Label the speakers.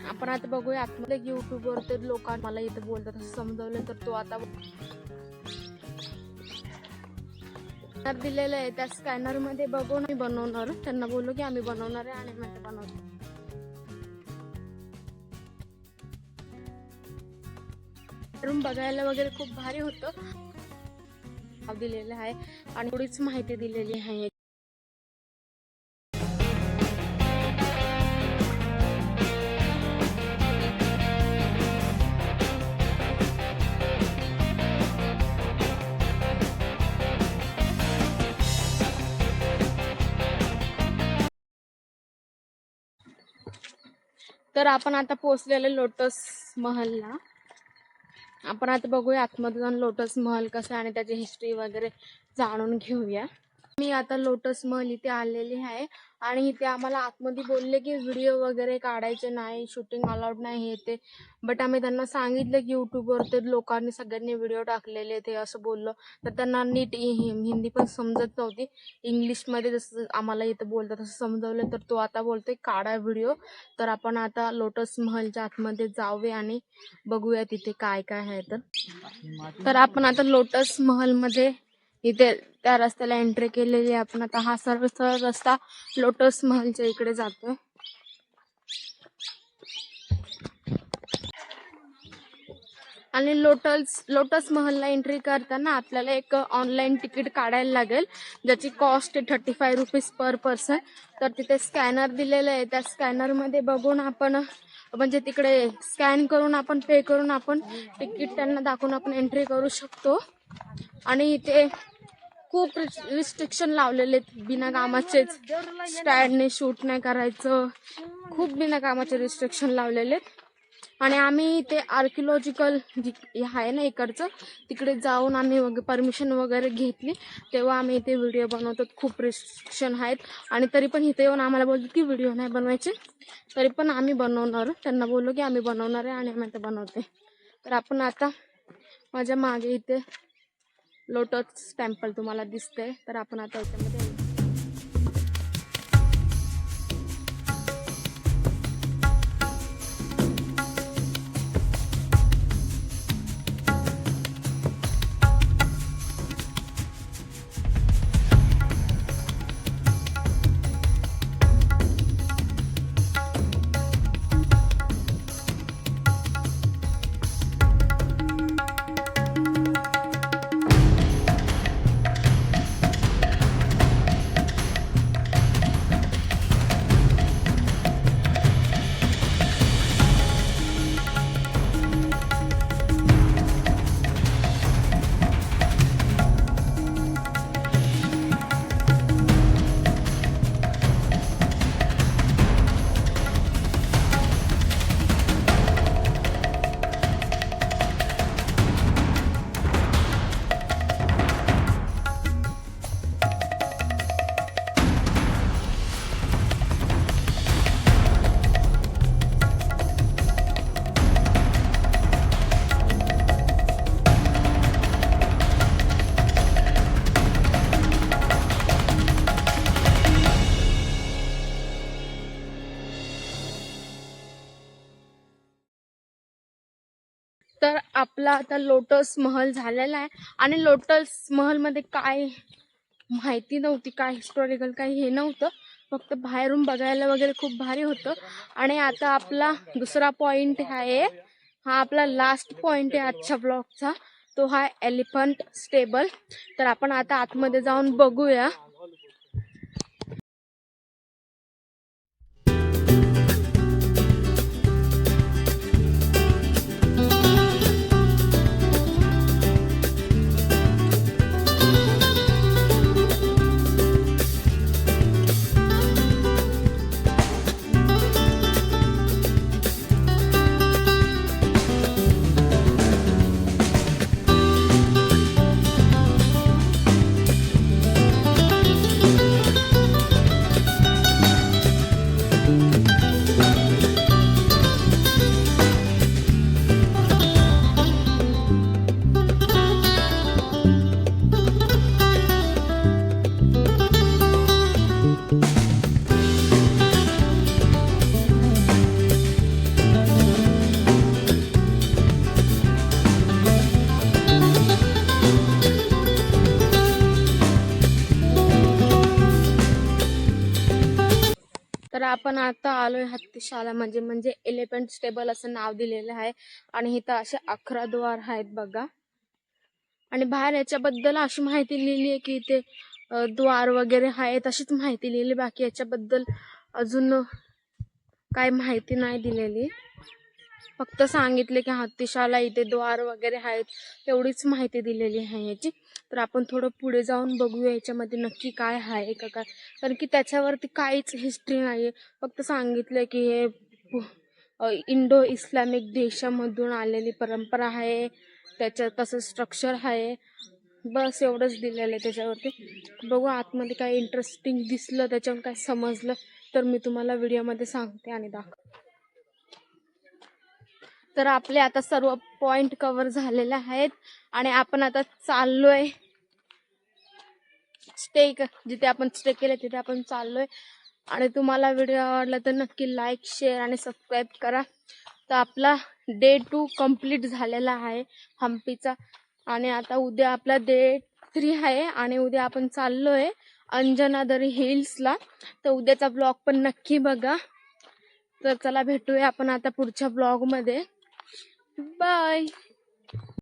Speaker 1: आपण आता बघूया आतमध्ये युट्यूबवर ते लोक मला इथे बोलतात असं समजवलं तर तो आता दिलेलं आहे त्या स्कॅनर मध्ये बघून मी बनवणार. त्यांना बोललो की आम्ही बनवणार आहे आणि मी बनवतो. रूम बघायला वगैरे खूप भारी होतं दिलेलं आहे आणि थोडीच माहिती दिलेली आहे. तर आपण आता पोहोचलेले लोटस महलला. आपण आता बघूया आतमध्ये जाऊन लोटस महल कसं आणि त्याची हिस्ट्री वगैरे जाणून घेऊया. मी आता लोटस महल इथे आलेली आहे आणि इथे आम्हाला आतमध्ये बोलले की व्हिडिओ वगैरे काढायचे नाही, शूटिंग अलाउड नाही ते. बट आम्ही त्यांना सांगितलं की युट्यूबवर ते लोकांनी सगळ्यांनी व्हिडिओ टाकलेले ते असं बोललं. तर त्यांना नीट हिंदी पण समजत नव्हती. इंग्लिशमध्ये जसं आम्हाला इथं बोलतात तसं समजवलं. तर तो आता बोलतोय काढा व्हिडिओ. तर आपण आता लोटस महलच्या आतमध्ये जाऊया आणि बघूया तिथे काय काय आहे. तर आपण आता लोटस महलमध्ये इथे त्या रस्त्याला एंट्री केलेली आहे. आपण आता हा सरळ रस्ता लोटस महलच्या इकडे जातोय. आणि लोटस महलला एंट्री करताना आपल्याला एक ऑनलाईन तिकीट काढायला लागेल, ज्याची कॉस्ट आहे 35 रुपीज पर पर्सन. तर तिथे स्कॅनर दिलेलं आहे. त्या स्कॅनर मध्ये बघून आपण म्हणजे तिकडे स्कॅन करून आपण पे करून आपण तिकीट त्यांना दाखवून आपण एंट्री करू शकतो. आणि इथे खूप रिस्ट्रिक्शन लावलेले बिना कामाचेच, स्टँडने शूट नाही करायचं, खूप बिना कामाचे रिस्ट्रिक्शन लावलेले. आणि आम्ही इथे आर्किओलॉजिकल आहे ना इकडचं, तिकडे जाऊन आम्ही परमिशन वगैरे घेतली तेव्हा आम्ही इथे व्हिडिओ बनवतो. खूप रिस्ट्रिक्शन आहेत आणि तरी पण इथे येऊन आम्हाला बोलतात की व्हिडिओ नाही बनवायचे, तरी पण आम्ही बनवणार. त्यांना बोललो की आम्ही बनवणार आहे आणि आम्ही आता बनवते. तर आपण आता माझ्या मागे इथे लोटस टेम्पल तुम्हाला दिसतंय. तर आपण आता याच्यामध्ये तर आपला आता लोटस महल झालेला आहे. आणि लोटस महल मध्ये काय माहिती नव्हती, काय हिस्टॉरिकल काही हे नव्हतं, फक्त बाहेरून बघायला वगैरे खूप भारी होतं. आणि आता आपला दुसरा पॉइंट आहे, हा आपला लास्ट पॉइंट आहे आजच्या ब्लॉगचा, तो हा एलिफंट स्टेबल. तर आपण आता आतमध्ये जाऊन बघूया. तर आपण आता आलोय हत्तीशाला, म्हणजे एलिफंट स्टेबल असं नाव दिलेलं आहे. आणि इथं असे 11 द्वार आहेत बघा. आणि बाहेर याच्याबद्दल अशी माहिती लिहिली आहे की इथे द्वार वगैरे आहेत अशीच माहिती लिहिली, बाकी याच्याबद्दल अजून काय माहिती नाही दिलेली. फक्त सांगितले की हत्तीशाला इथे द्वार वगैरे आहेत, तेवढीच माहिती दिलेली आहे याची. तर आपण थोडं पुढे जाऊन बघूया याच्यामध्ये नक्की काय आहे का काय, कारण की त्याच्यावरती काहीच हिस्ट्री नाहीये. फक्त सांगितलंय की हे इंडो इस्लामिक देशामधून आलेली परंपरा आहे, त्याच्यात तसं स्ट्रक्चर आहे, बस एवढंच दिलेलं आहे त्याच्यावरती. बघू आतमध्ये काय इंटरेस्टिंग दिसलं, त्याच्यावर काय समजलं तर मी तुम्हाला व्हिडिओमध्ये सांगते आणि दाखवते. तर आपले आता सर्व पॉइंट कव्हर झालेले आहेत आणि आपण आता चाललोय जिथे आपण स्टे केले तिथे आपण चाललोय. आणि तुम्हाला व्हिडिओ आवडला तर नक्की लाईक, शेअर आणि सबस्क्राईब करा. तर आपला डे 2 कंप्लीट झालेला आहे हम्पीचा. आणि आता उद्या आपला डे 3 आहे आणि उद्या आपण चाललोय अंजनाद्री हिल्सला. तर उद्याचा ब्लॉग पण नक्की बघा. तर चला भेटूया आपण आता पुढच्या ब्लॉगमध्ये. बाय.